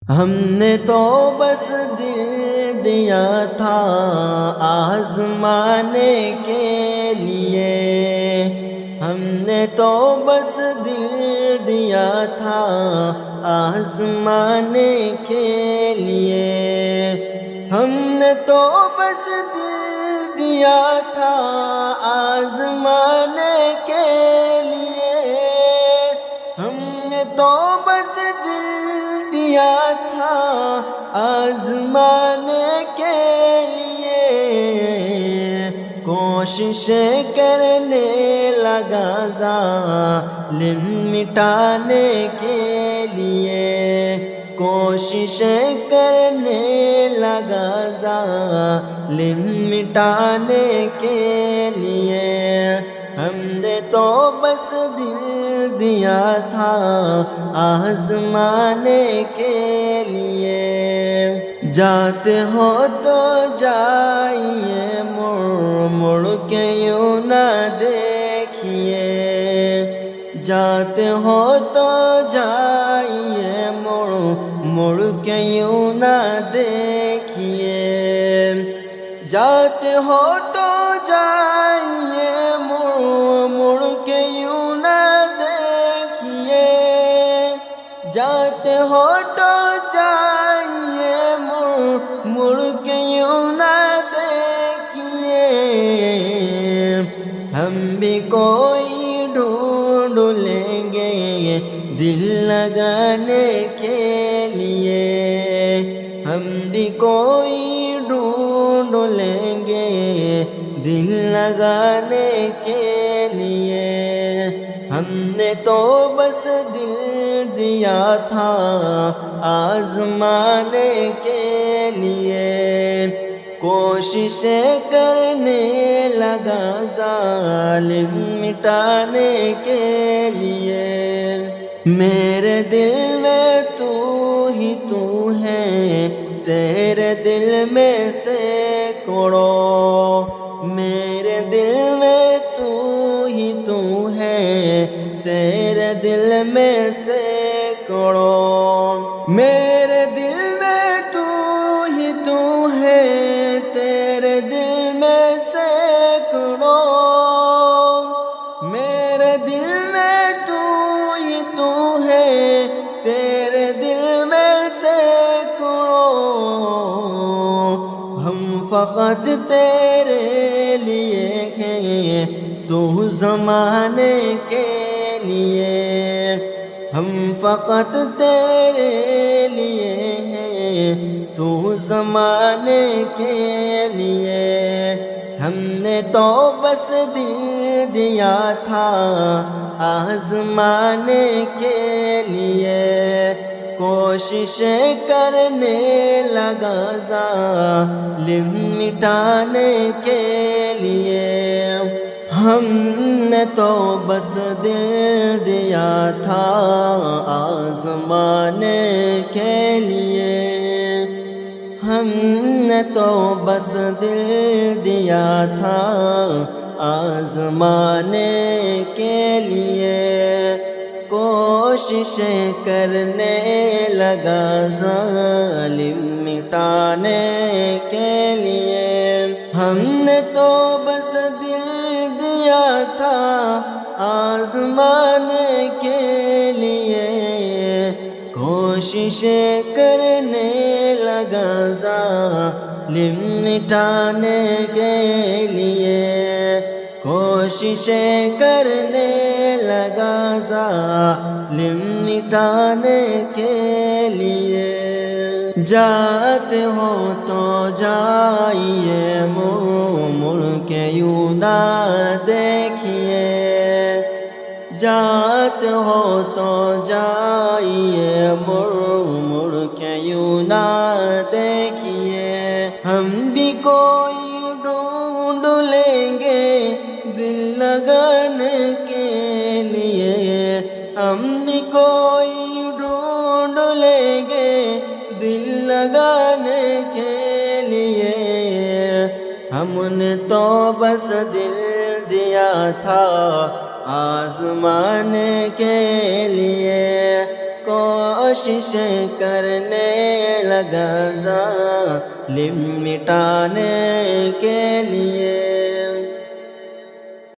ہم نے تو بس دل دیا تھا آزمانے کے لیے، ہم نے تو بس دل دیا تھا آزمانے کے لیے، ہم نے تو بس دل دیا تھا آزمانے کے لیے، ہم نے تو بس دل دیا تھا آزمانے کے لیے، کوششیں کرنے لگا ظالم مٹانے کے لیے، کوششیں کرنے لگا ظالم مٹانے کے لیے، ہم نے تو بس دل دیا تھا آزمانے کے لیے۔ جاتے ہو تو جائیے مڑ مڑ کے یوں نہ دیکھیے، جاتے ہو تو جائیے مڑ مڑ کے یوں نہ دیکھیے، جاتے ہو تو جائیے مڑ مڑ کے یوں نہ دیکھیے، جاتے ہو تو جائیے مڑ مڑ کے یوں نہ دیکھیے، ہم بھی کوئی ڈھونڈ لیں گے دل لگانے کے لیے، ہم بھی کوئی ڈھونڈ لیں گے دل لگانے کے لیے، ہم نے تو بس دل دیا تھا آزمانے کے لیے، کوششیں کرنے لگا ظالم مٹانے کے لیے، میرے دل میں تو ہی تو ہے، تیرے دل میں سینکڑوں، میرے دل میں تو ہی تو ہے، تیرے دل میں سینکڑوں، میرے دل میں تو ہی تو ہے، تیرے دل میں سینکڑوں، میرے دل میں تو ہی تو ہے، تیرے دل میں سینکڑوں، ہم فقط تیرے لیے ہیں تو زمانے کے لیے، ہم فقط تیرے لیے ہیں تو زمانے کے لیے، ہم نے تو بس دل دیا تھا آزمانے کے لیے، کوششیں کرنے لگا ظالم مٹانے کے لیے، ہم نے تو بس دل دیا تھا آزمانے کے لیے، ہم نے تو بس دل دیا تھا آزمانے کے لیے، کوششیں کرنے لگا ظالم مٹانے کے لیے، ہم نے تو بس دل دیا تھا آزمانے کے لیے، کوششیں کرنے لگا ظالم مٹانے کے لیے، کوششیں کرنے لگا ظالم مٹانے کے لیے، جاتے ہو تو جائیے مڑ مڑ کے یوں نہ دیکھیے، جاتے ہو تو جائیے مڑ مڑ کے یوں نہ دیکھیے، ہم بھی کوئی ڈھونڈ لیں گے دل لگانے کے لیے، ہم بھی کوئی ڈھونڈ لیں گے دل لگانے کے لیے، ہم نے تو بس دل دیا تھا آزمانے کے لیے، کوشش کرنے لگا ظالم مٹانے کے لیے۔